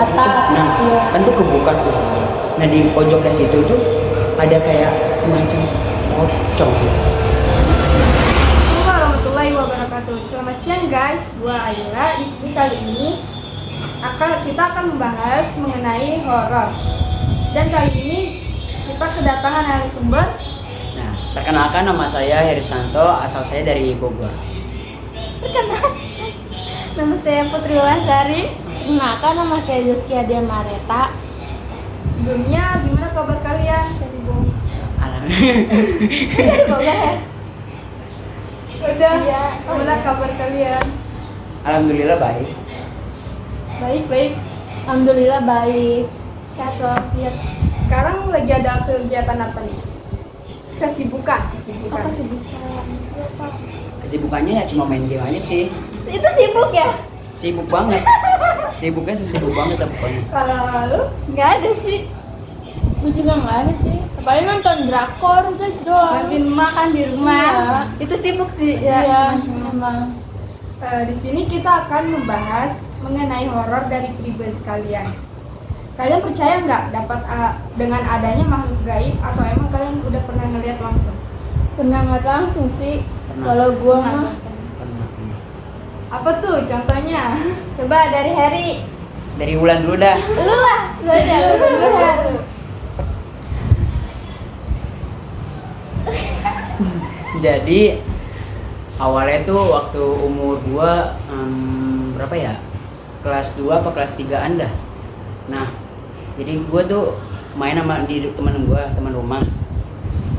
Nah, kan tuh kebuka tuh. Nah di pojoknya situ tuh ada kayak semacam pocong. Assalamualaikum warahmatullahi wabarakatuh. Selamat siang guys, gua Ayla. Di sini kali ini kita akan membahas mengenai horor. Dan kali ini kita kedatangan narasumber. Nah, perkenalkan nama saya Herisanto, asal saya dari Bogor. Perkenalkan, nama saya Putri Wulasari. Perkenalkan, nama saya Zaskia Dia Mareta. Sebelumnya gimana kabar kalian? Dari Bogor. Alhamdulillah. Dari Bogor ya? Udah. Iya. Gimana kabar kalian? Alhamdulillah baik. Baik. Alhamdulillah baik. Sehat walafiat. Sekarang lagi ada kegiatan apa nih? Kesibukan. Apa kesibukan? Kesibukannya ya cuma main game aja sih. Itu sibuk ya? Sibuk banget. Sibuknya sibuk banget lah pokoknya. Kalau lu? Nggak ada sih. Gue juga nggak ada sih. Paling nonton drakor udah doang. Bantuin makan di rumah. Itu sibuk sih ya. Iya, emang. Di sini kita akan membahas mengenai horor dari pribadi kalian. Kalian percaya nggak dengan adanya makhluk gaib atau emang kalian udah pernah ngeliat langsung? Pernah ngeliat langsung sih. Pernah. Kalau gue mah. Pernah. Apa tuh contohnya? Coba dari Harry. Dari Wulan dulu dah. Lu lah. Lu aja. Lu dulu. Jadi awalnya tuh waktu umur gua berapa ya? Kelas 2 atau kelas 3-an dah. Nah, jadi gua tuh main sama teman rumah.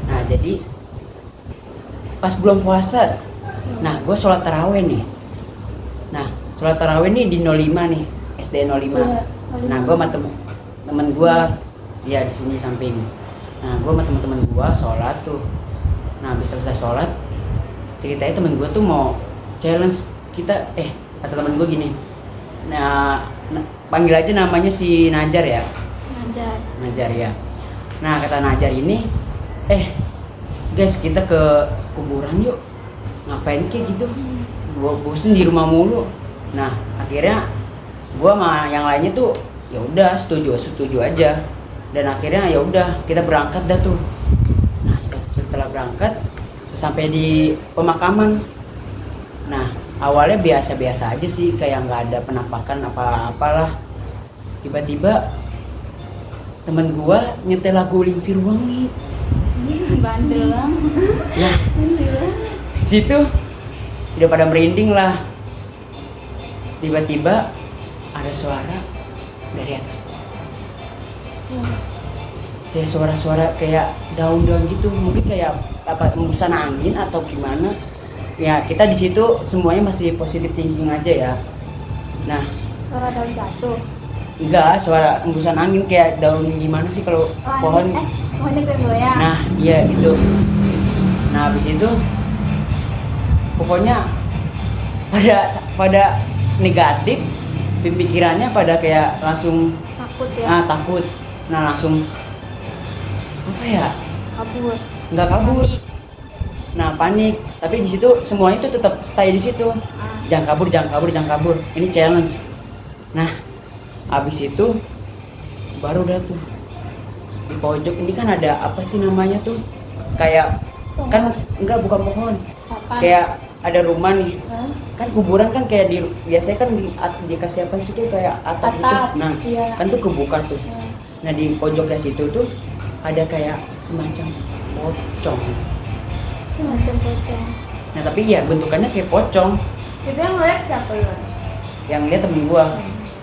Nah, jadi pas bulan puasa. Nah, gua sholat tarawih nih. Nah, sholat tarawih nih di 05 nih, SD 05. Iya, 05. Nah, gua sama temen gua ya di sini samping. Nah, gua sama teman-teman gua sholat tuh. Nah, habis selesai sholat, ceritanya temen gue tuh mau challenge kita, kata temen gue gini, panggil aja namanya si Najar ya. Najar ya. Nah, kata Najar ini, guys, kita ke kuburan yuk. Ngapain kayak gitu? Gue bosen di rumah mulu. Nah, akhirnya gue sama yang lainnya tuh ya udah setuju aja. Dan akhirnya ya udah kita berangkat dah tuh. Nah, setelah berangkat sampai di pemakaman. Nah, awalnya biasa-biasa aja sih, kayak nggak ada penampakan apa-apalah. Tiba-tiba temen gua nyetel lagu Lingsir Wangi. Bandel banget. Nah, di situ udah pada merinding lah. Tiba-tiba ada suara dari atas. Kayak suara-suara kayak daun-daun gitu, mungkin kayak apa, embusan angin atau gimana ya. Kita di situ semuanya masih positive thinking aja ya. Nah, Suara daun jatuh. enggak, suara embusan angin kayak daun gimana sih kalau pohon. Pohonnya goyang. Nah, iya gitu. Nah, habis itu pokoknya pada negatif, pikirannya pada kayak langsung Takut ya. takut. Nah, langsung apa ya? Kabur. Nggak kabur. Nah, panik. Tapi di situ semuanya itu tetap stay di situ. Jangan kabur. Ini challenge. Nah, habis itu baru dah tuh di pojok ini kan ada apa sih namanya tuh? Kayak kan bukan pohon. Apa? Kayak ada rumah nih. Hah? Kan kuburan kan kayak biasanya kan dikasih apa sih tuh kayak atap gitu. Nah, iya. kan tuh kebuka tuh. Nah, di pojoknya situ tuh ada kayak semacam pocong. Semacam pocong. Nah, tapi ya bentukannya kayak pocong. Itu yang ngeliat siapa lu? Yang lihat temen gua.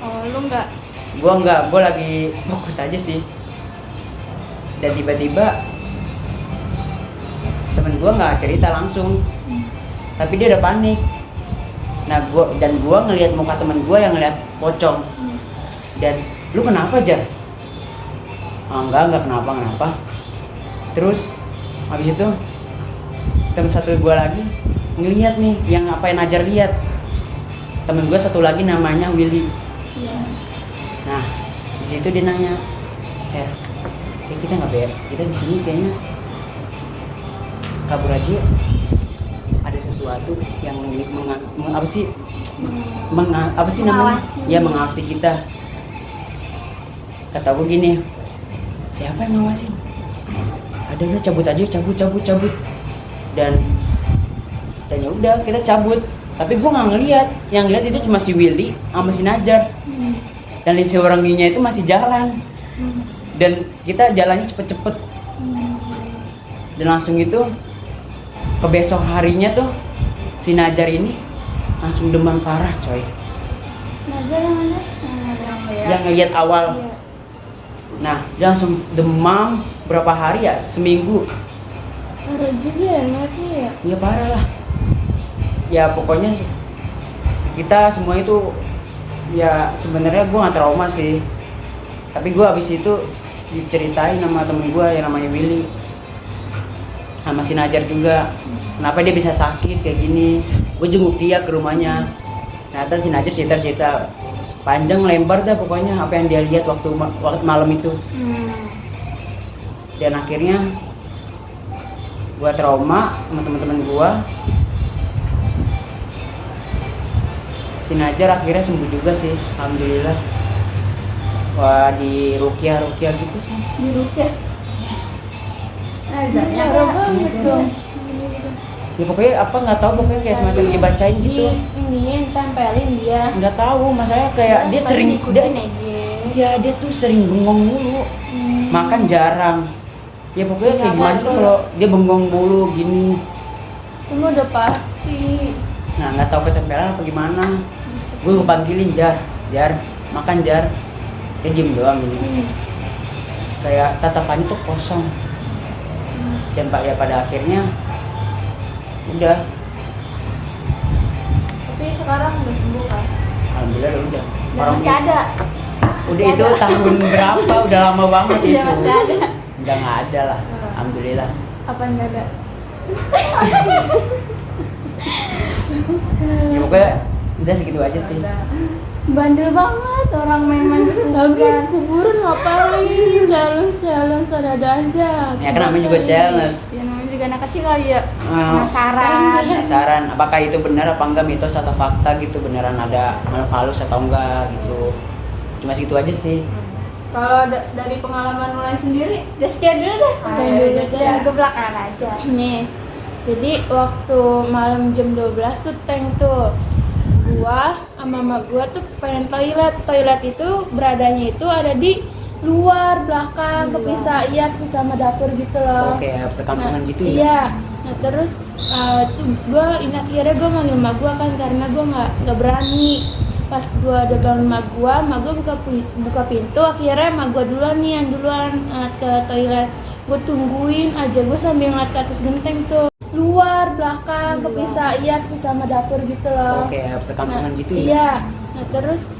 Oh, lu nggak? Gua lagi fokus aja sih. Dan tiba-tiba temen gua nggak cerita langsung. Tapi dia udah panik. Nah, gua ngelihat muka temen gua yang ngelihat pocong. Dan lu kenapa, Jar? Enggak kenapa. Terus habis itu temen satu gua lagi ngelihat nih yang apa yang Najar lihat. Temen gua satu lagi namanya Willy. Iya. Nah, di situ dia nanya, kita nggak bayar, kita di sini kayaknya kabur aja yuk. Ada sesuatu yang apa sih namanya? Mengawasi. Ya, mengawasi kita. kata gue gini, siapa yang ngawasin? Ada, udah cabut aja, cabut. Dan ya udah kita cabut. Tapi gue nggak ngeliat, yang ngeliat itu cuma si Willy sama si Najar. Dan si orangnya itu masih jalan. Dan kita jalannya cepet-cepet. Dan langsung itu ke besok harinya tuh si Najar ini langsung demam parah coy. Najar yang mana? Yang ngeliat awal. Iya. Nah dia langsung demam berapa hari ya? Seminggu. Parah juga ya ngeliatnya ya. Ya parah lah. Ya pokoknya kita semua itu ya sebenarnya gue nggak trauma sih. Tapi gue abis itu diceritain sama temen gue yang namanya Willy, sama si Najar juga. Kenapa dia bisa sakit kayak gini? Gue jenguk dia ke rumahnya. Nah terus si Najar cerita panjang lebar dah pokoknya apa yang dia lihat waktu malam itu. Dan akhirnya gue trauma sama teman-teman gue. Si Najar akhirnya sembuh juga sih, alhamdulillah. Wah di rukyah gitu sih. Di Rukyah. Nazarnya Parah banget dong. Ya pokoknya apa nggak tahu pokoknya kayak semacam dibacain gitu. Iniin tempelin dia. Nggak tahu, masalahnya kayak dia sering dia tuh sering bengong mulu. Makan jarang. Ya pokoknya kayak gimana sih kalau dia bengong mulu gini. Itu mah udah pasti. Nah nggak tahu ketempelan apa gimana. Gue panggilin Jar, makan Jar. Dia diem doang gini. Kayak tatapannya tuh kosong. Dan pada akhirnya udah. Tapi sekarang udah sembuh kan? Alhamdulillah udah. Dan masih ada. Udah itu tahun berapa? Udah lama banget itu. Iya masih ada. Udah nggak ada lah. Alhamdulillah. Apa enggak ada? Ya pokoknya udah segitu aja sih. Bandel banget orang main-main gitu. Lagi kuburan ngapain? Challenge ada aja. Ya kan namanya juga challenge. Ya namanya juga anak kecil kali ya. Penasaran apakah itu benar apa enggak, mitos atau fakta gitu, beneran ada makhluk halus atau enggak gitu. Cuma segitu aja sih. Kalau dari pengalaman mulai sendiri, Jaskia dulu deh. Jaskia ke belakang aja. Nih. Jadi waktu malam jam 12 tuh tank tuh gua sama mama gua tuh pengen toilet itu beradanya itu ada di luar belakang kepisah sama dapur gitu loh. Oke, perkampungan gitu ya. Iya. Nah terus tuh gua akhirnya gua manggil mama gua kan karena gua nggak berani. Pas gua ada bangun mama gua buka pintu, akhirnya mama gua duluan ke toilet. Gua tungguin aja, gua sambil ngeliat ke atas genteng tuh luar belakang kepisah sama dapur gitu loh. Oke, perkampungan gitu ya. Iya. Nah terus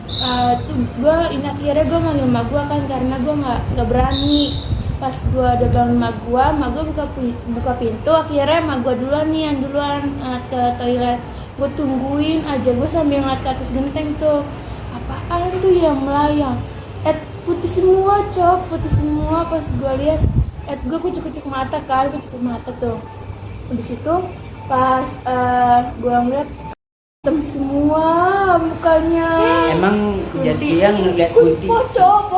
tuh akhirnya gue manggil emak gue kan karena gue nggak berani. Pas gue ada bangun emak gue buka pintu, akhirnya emak gue duluan ke toilet. Gue tungguin aja, gue sambil ngeliat ke atas genteng tuh apaan tuh yang melayang. Putih semua putih semua. Pas gue lihat gue kucuk mata tuh. Di situ pas gue ngeliat hitam semua mukanya. Emang Jaskia ngeliat putih? Pocong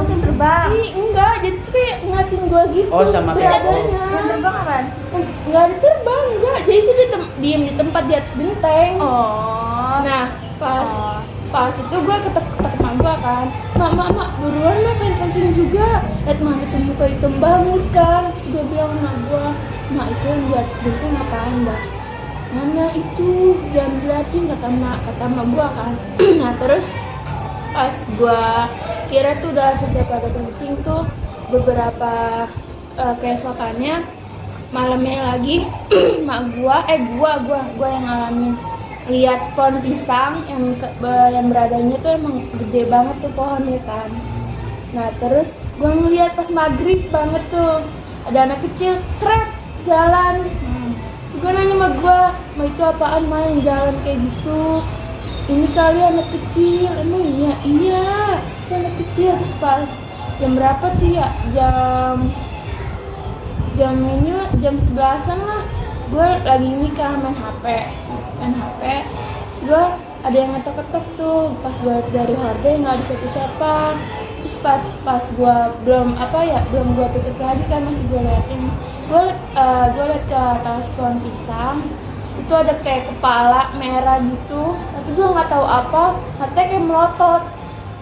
terbang. Enggak, jadi tuh kayak ngeliatin gue gitu. Oh, sama kayak yang terbang apaan? Enggak ada terbang, enggak. Jadi itu dia diem di tempat di atas genteng. Oh. Nah, pas itu gue ketek emak gue kan, mak buruan lah pengen kencing juga. Lihat mah itu muka hitam banget kan. Terus gue bilang sama gue, mak itu yang di atas genteng apaan dah? Mana itu, jangan diliatin kata mak gue kan. Nah terus pas gue kira tuh udah selesai pada kencing tuh, beberapa keesokannya malamnya lagi mak gue yang ngalamin lihat pohon pisang yang beradanya tuh emang gede banget tuh pohonnya kan. Nah terus gue ngeliat pas maghrib banget tuh ada anak kecil seret jalan. Gue nanya sama gue, ma itu apaan ma yang jalan kayak gitu? Ini kali anak kecil. Emang iya itu anak kecil. Terus pas jam berapa tuh ya, jam 11-an lah, gue lagi nikah main HP. Terus gue ada yang ngetok-ketok tuh. Pas gue dari hordeng nggak ada siapa-siapa. Terus pas gue belum gue tutup lagi kan, masih gue liatin. Gue liat ke atas pohon pisang, itu ada kayak kepala merah gitu, tapi gue nggak tahu apa, katanya kayak melotot.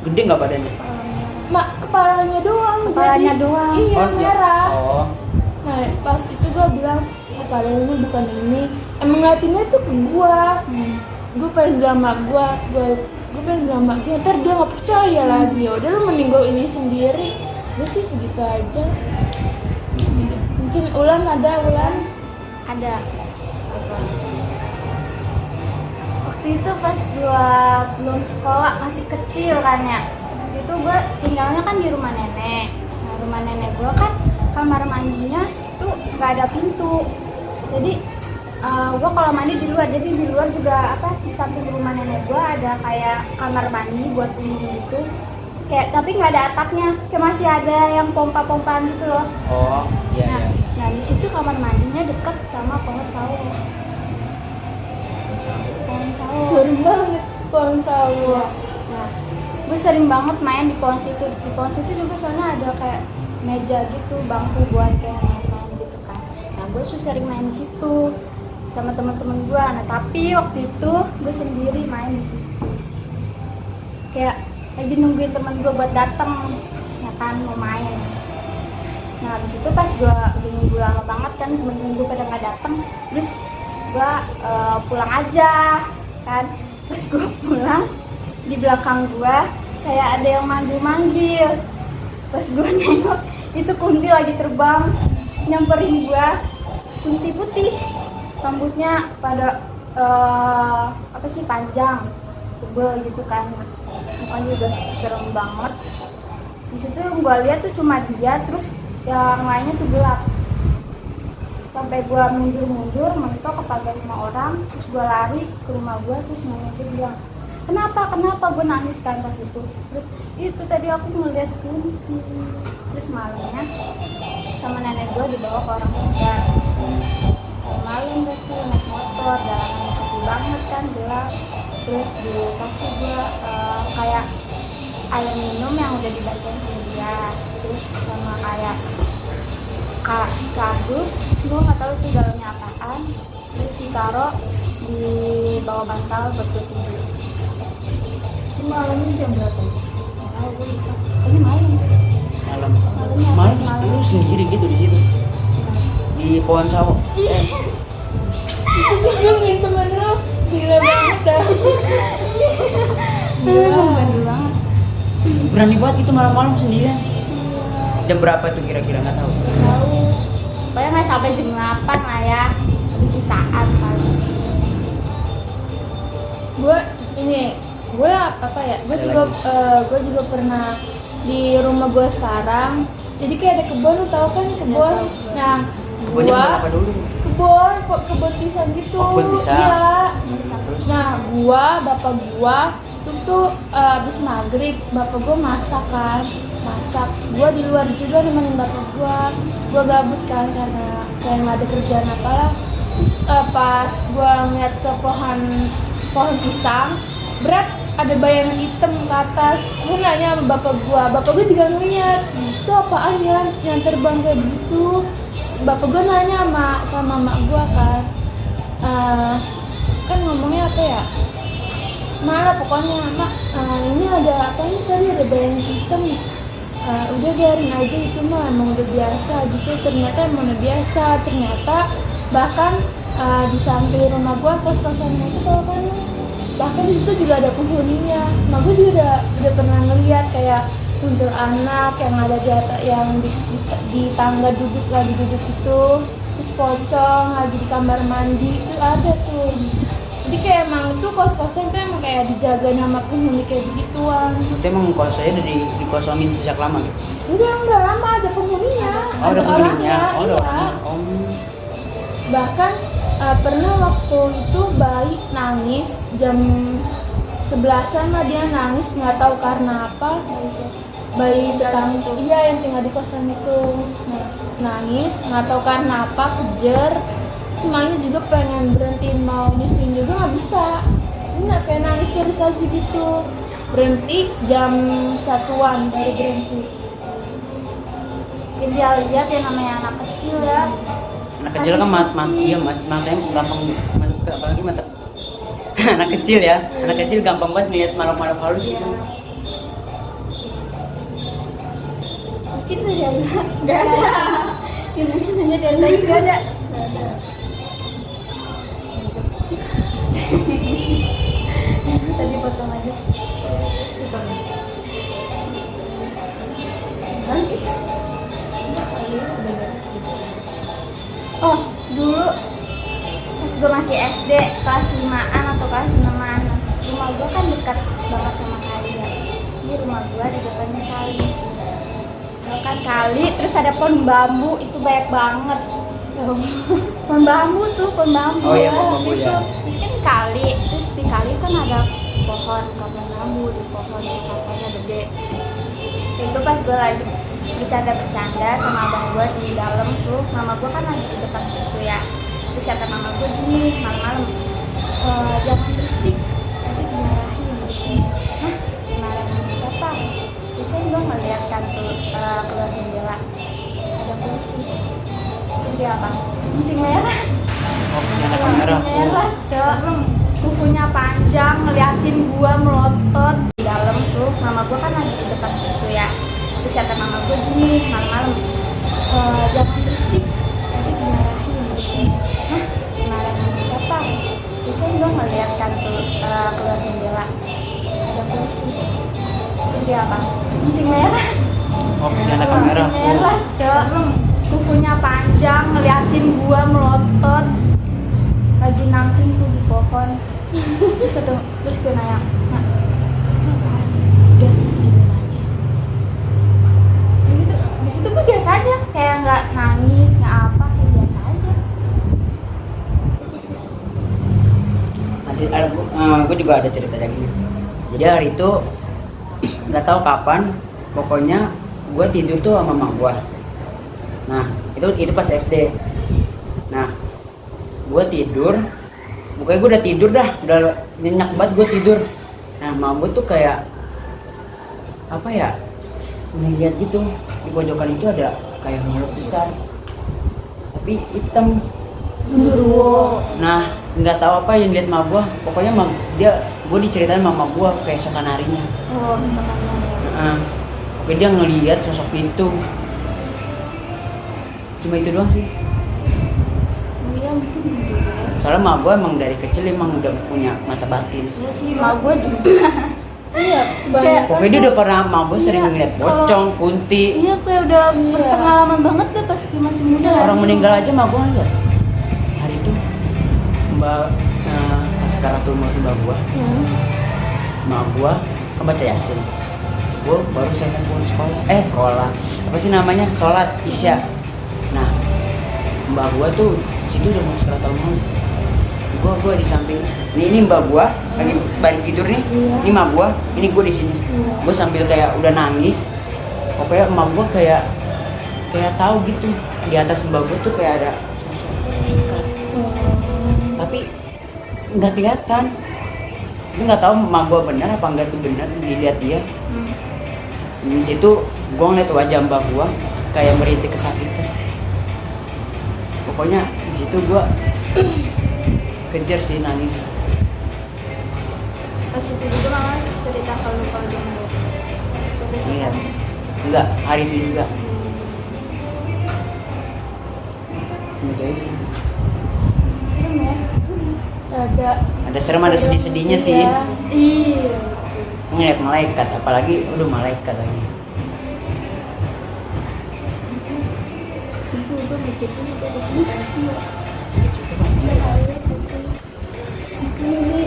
Gede nggak badannya? Kepalanya doang. Kepalanya jadi, doang. Iya, merah. Oh. Nah pas itu gue bilang, kepalanya ini bukan ini. Emang ngeliatinnya tuh ke gue. Gue pengen bilang sama gue pengen bilang sama gue, ntar dia nggak percaya lagi. Ya udah, lu mending gue ini sendiri. Udah sih segitu aja. Mungkin Ulan ada. Ada. Waktu itu pas gua belum sekolah, masih kecil kan ya. Itu gua tinggalnya kan di rumah nenek. Nah, rumah nenek gua kan kamar mandinya tuh nggak ada pintu. Jadi gua kalau mandi di luar. Jadi di luar juga di samping rumah nenek gua ada kayak kamar mandi buat umum gitu. Kayak tapi nggak ada atapnya. Kayak masih ada yang pompa-pompaan gitu loh. Oh, iya. Nah di situ kamar mandinya deket sama pohon sawo. Serem banget pohon sawo. Nah, gue sering banget main di pohon situ. Di pohon situ juga soalnya ada kayak meja gitu, bangku buat kayak main gitu kan. Nah, gue tuh sering main di situ sama teman-teman gue. Nah, tapi waktu itu gue sendiri main di situ. Kayak lagi nungguin teman gue buat datang, ya kan, mau main. Nah, habis itu pas gue udah nunggu lama banget kan, temen-temen gue pada nggak datang, terus gue pulang aja kan. Terus gue pulang, di belakang gue kayak ada yang manggil-manggil. Pas gue nengok, itu kunti lagi terbang nyamperin gue. Kunti putih, rambutnya pada panjang, tebel gitu kan, mukanya juga serem banget. Di situ gue lihat tuh cuma dia, terus yang lainnya tuh gelap. Sampai gue mundur-mundur, mentok ke pagar rumah orang, terus gue lari ke rumah gue, terus nenek gue bilang, kenapa gue nangis kan pas itu. Terus itu tadi aku ngeliat kunti. Terus malamnya sama nenek gue dibawa ke orang tua. Malam gitu naik motor, jalanan sepi banget kan, gelap. Terus dikasih gue kayak air minum yang udah dibacain sama dia, terus sama kayak kardus, terus gue nggak tahu itu dalamnya apaan. Terus ditaruh di bawah bantal buat gue tidur. Itu malamnya jam berapa? Nggak tahu, gue lupa. Tapi Malam lu sendiri gitu di situ, di pohon sawo. Itu bingung temen lo, gila banget dah. Bandel banget. Berani banget itu malam-malam sendirian. Jam berapa tuh kira-kira, nggak tahu. Tahu. Pokoknya nggak sampai jam 8 lah ya. Di sisaan kali. Gue juga pernah di rumah gue sekarang. Jadi kayak ada kebun, lu tahu kan kebun. Nah, Kebunnya kebun apa dulu? kebun pisang gitu. Oh, kebun pisang. Iya. Terus? Nah, bapak gua tuh abis maghrib, bapak gua masak. Gua di luar juga nemenin bapak gua gabut kan karena kayak nggak ada kerjaan apalah. Terus pas gua ngeliat ke pohon pisang, berat ada bayangan hitam ke atas. Gua nanya sama bapak gua juga ngeliat, itu apaan ya yang terbang kayak gitu. Terus bapak gua nanya sama mak gua kan, kan ngomongnya apa ya, malah pokoknya mak, ini ada apa ini tadi, ada bayangan hitam. Udah biarin aja, itu mah emang udah biasa gitu. Ternyata emang udah biasa. Ternyata bahkan di samping rumah gua, kos-kosannya itu tau kan, bahkan di situ juga ada penghuninya. Mak gua juga udah pernah ngeliat kayak kuntilanak yang ada di tangga duduk itu, terus pocong lagi di kamar mandi itu ada tuh. Jadi kayak emang itu kos-kosan tuh emang kayak dijaga nama penghuni kayak begituan. Itu emang kosnya udah dikosongin sejak lama gitu? Enggak lama, ada penghuninya. Oh, ada penghuninya. Oh, ada iya. orangnya. Oh. Bahkan pernah waktu itu bayi nangis jam 11-an lah, dia nangis nggak tahu karena apa. Bayi tetangga, iya, yang tinggal di kosan itu. Nah, nangis nggak tahu karena apa, kejer. Semuanya juga pengen berhentiin mau nyusuin juga nggak bisa. nggak kayak nangis terus aja gitu. Berhenti jam 1-an baru berhenti. Mungkin dia lihat ya namanya anak kecil ya. Anak kecil kan iya matanya gampang masuk ke apalagi mata anak kecil ya. Anak kecil gampang banget lihat makhluk-makhluk halus gitu. Mungkin dari Ayla nggak ada. Nanya dari lagi nggak ada. Tadi potong aja. Oh, dulu pas gue masih SD kelas 5-an atau kelas 6-an, rumah gue kan dekat banget sama kali ya. Ini rumah gue di depannya kali. Kan kali, terus ada pohon bambu itu banyak banget. Pohon bambu tuh, pohon bambu. Oh iya, pohon bambu Situ. ya. Terus kan kali, terus di kali kan ada pohon bambu di pohon katanya gede. Itu pas gue lagi bercanda-bercanda sama abang gue di dalam tuh, mama gue kan lagi di depan itu ya. Terus kata mama gue gini, malam-malam, jangan berisik, nanti dimarahin gitu. Hah? Dimarahin siapa? Terus gue ngeliat kan tuh keluar jendela, ada putih. Putih apa? Putih merah. Oh, anak merah. Merah, serem. Kukunya panjang, ngeliatin gua melotot di dalam tuh. Mama gua kan lagi di depan itu ya. Terus kata mama gua gini, malam-malam, jangan berisik, nanti dimarahin gitu. Hah? Dimarahin siapa? Terus gua ngeliat kan tuh keluar jendela, ada putih. Putih apa? Putih merah. Oh, anak merah. Merah, serem. Kukunya panjang, ngeliatin gua melotot lagi nangkring tuh di pohon. Terus gue nanya, "Nak, apaan?" Udah, diem aja. Gitu. Di situ gue biasa aja, kayak nggak nangis, nggak apa, kayak biasa aja. Masih ada gue juga ada cerita kayak gini. Jadi hari itu nggak tahu kapan, pokoknya gue tidur tuh sama mama gue. Nah itu pas SD. Nah gue tidur, pokoknya gue udah tidur dah, udah nyenyak banget gue tidur. Nah mama gue tuh kayak apa ya, ngeliat gitu di pojokan itu ada kayak makhluk besar tapi hitam. Genderuwo. Nah nggak tahu apa yang lihat mama gue, pokoknya gue diceritain mama gue kayak esokan harinya. Oh, misalkan ya. Oke, dia ngelihat sosok itu. Cuma itu doang sih. Iya mungkin gitu ya. Soalnya mama gue emang dari kecil emang udah punya mata batin. Iya sih, mak gue juga. Iya, banyak. Pokoknya dia udah pernah, mama gue sering Iya, ngeliat pocong, kunti. Iya, kayak udah berpengalaman banget deh pas dia masih muda. Orang meninggal aja mama gue ngeliat. Hari itu mbak pas karatul maut mbak gue, mama gue kan baca yasin. Gue baru selesai pulang sekolah. Apa sih namanya? Sholat isya. Nah, mbak gua tuh situ udah mau sekolah tahun maut. Gua di samping. Ini mbak gua lagi balik tidur nih. Ini mbak gua, ini gua di sini. Gua sambil kayak udah nangis. Pokoknya emak gua kayak tahu gitu. Di atas mbak gua tuh kayak ada sosok meningkat. Tapi nggak kelihatan. Tapi nggak tahu emak gua benar apa enggak tuh benar dilihat dia. Di situ gua ngeliat wajah mbak gua kayak merintih kesakitan. Pokoknya di situ gua kejar sih nangis. Pas itu juga mama cerita kalau dia ngeliat. Lihat. Enggak, hari itu juga. Gitu aja sih. Serem ya. Ada serem, ada sedih-sedihnya sih. Iya. Ngeliat malaikat, apalagi udah malaikat lagi. Itu gue begitu juga begitu. Ini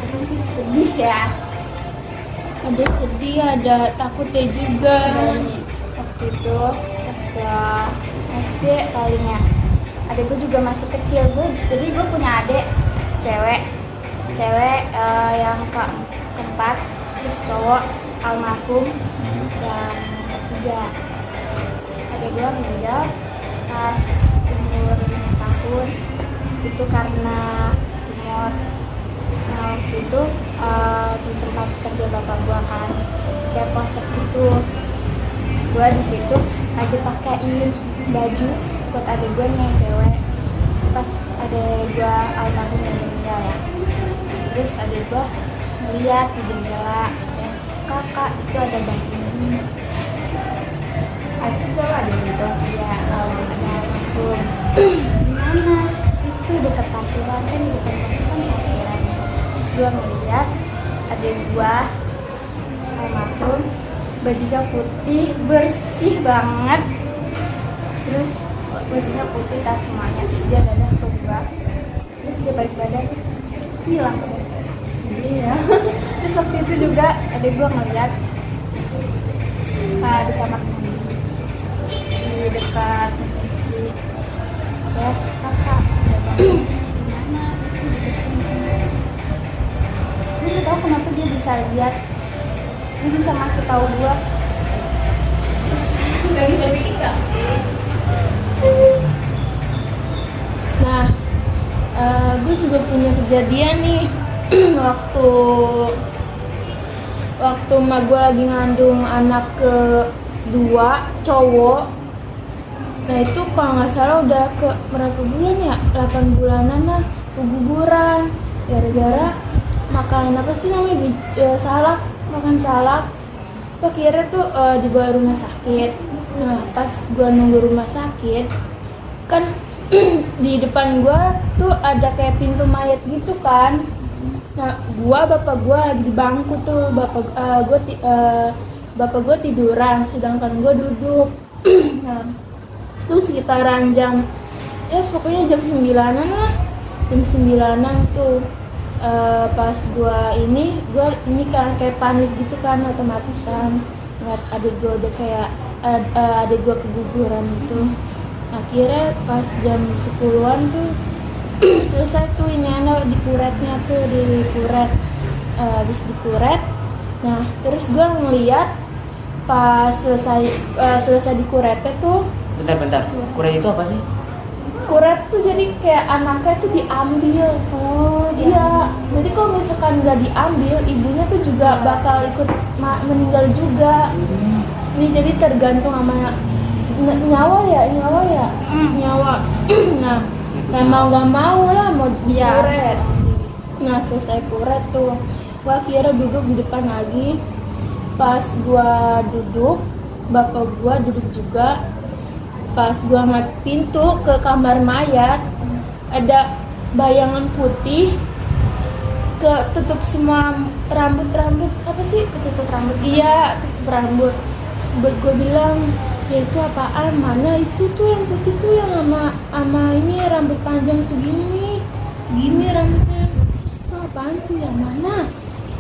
apa sih, sedih ya. Ada sedih, ada takutnya juga. Dan waktu itu pas gue SD kalinya, adek gue juga masih kecil. Jadi gue punya adek cewek yang keempat, terus cowok almarhum yang ketiga. Adek gue meninggal pas umur 5 tahun. itu karena tumor. Nah waktu itu di tempat kerja bapak gua kan kayak posek gitu. Gua di situ lagi pakaiin baju buat adik gua nih yang cewek. Pas adik gua almarhum yang meninggal ya. Terus adik gua ngeliat di jendela, kakak itu ada bayi. Itu siapa ada gitu? Ya, ada almarhum. Di mana? Itu dekat parkiran kan, di depan kosan kan parkiran. Terus gua ngeliat adik gua almarhum bajunya putih bersih banget, terus bajunya putih tas semuanya, terus dia dadah ke gua, terus dia balik badan terus hilang ke bawah. Iya. Terus waktu itu juga adik gua ngeliat di kamar mandi di dekat mesin cuci, ya kakak ada banget gimana itu di dekat mesin cuci. Gue nggak tahu kenapa dia bisa lihat, dia bisa ngasih tahu gua. Bagi-bagi nggak? Nah, gue juga punya kejadian nih waktu emak gue lagi ngandung anak kedua cowok. Nah itu kalau nggak salah udah ke berapa bulan ya, 8 bulanan lah, keguguran gara-gara makan apa sih namanya, salak, makan salak. Tuh akhirnya tuh dibawa rumah sakit. Nah pas gue nunggu rumah sakit kan di depan gue tuh ada kayak pintu mayat gitu kan. Nah bapak gue lagi di bangku tuh, bapak gue tiduran sedangkan gue duduk. Nah tuh sekitaran jam, ya pokoknya jam 9-an lah, jam 9-an tuh. Pas gue ini kan kayak panik gitu kan, otomatis kan ngeliat adik gue udah kayak adik gue keguguran gitu. Akhirnya pas jam 10-an tuh selesai tuh ini anak dikuretnya tuh, dikuret. Habis dikuret, nah terus gue ngeliat pas selesai dikuretnya tuh. Bentar, kuret itu apa sih? Kuret tuh jadi kayak anaknya tuh diambil. Oh Iya, jadi kalau misalkan nggak diambil, ibunya tuh juga bakal ikut meninggal juga. Ini jadi tergantung sama nyawa ya. Nyawa. Nah, kayak mau nggak mau lah mau dikuret. Nah, selesai kuret tuh, gua akhirnya duduk di depan lagi. Pas gua duduk, bapak gua duduk juga. Pas gua ngeliat pintu ke kamar mayat, ada bayangan putih ketutup semua rambut apa sih, ketutup rambut. Iya, ketutup rambut. Gue bilang, ya itu apaan, mana itu tuh yang putih tuh yang sama ini rambut panjang segini rambutnya, itu apaan tuh, yang mana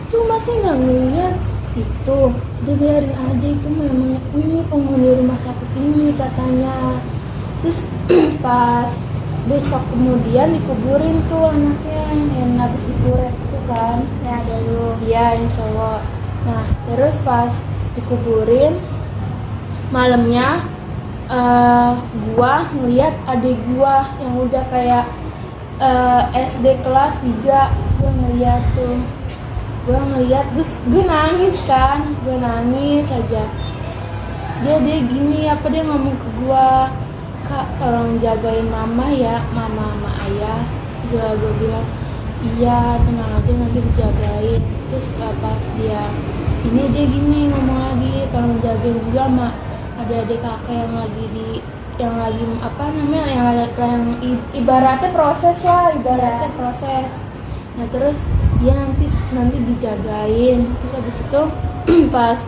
itu, masih nggak ngeliat. Itu dia biarin aja, itu memang ini penghuni rumah sakit ini katanya. Terus pas besok kemudian dikuburin tuh anaknya yang habis dikuret itu kan ya dulu. Iya, yang cowok. Nah terus pas dikuburin malamnya, gua ngeliat adik gua yang udah kayak SD kelas 3, gua ngeliat tuh. Gue ngeliat, gue nangis kan, gue nangis aja. Dia gini, dia ngomong ke gue, kak tolong jagain mama ya, mama sama ayah. Terus gue bilang, iya tenang aja nanti dijagain. Terus pas dia gini ngomong lagi, tolong jagain juga sama adik-adik kakak yang lagi yang ibaratnya proses lah, proses. Nah terus dia nanti dijagain. Terus habis itu pas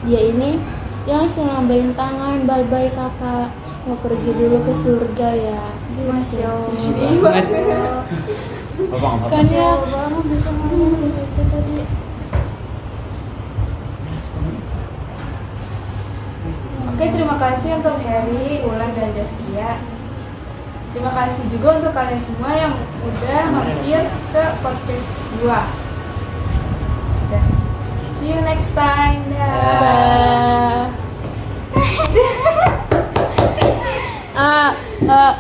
dia langsung lambain tangan, bye bye kakak, mau pergi dulu ke surga ya. Masya Sedih banget. Bapak nggak apa-apa. Kan ya Allah bisa ngomong itu tadi. Oke, terima kasih untuk Heri, Ulan, dan Zaskia. Terima kasih juga untuk kalian semua yang udah mampir ke podcast gua. Udah. See you next time. Dah. Dah.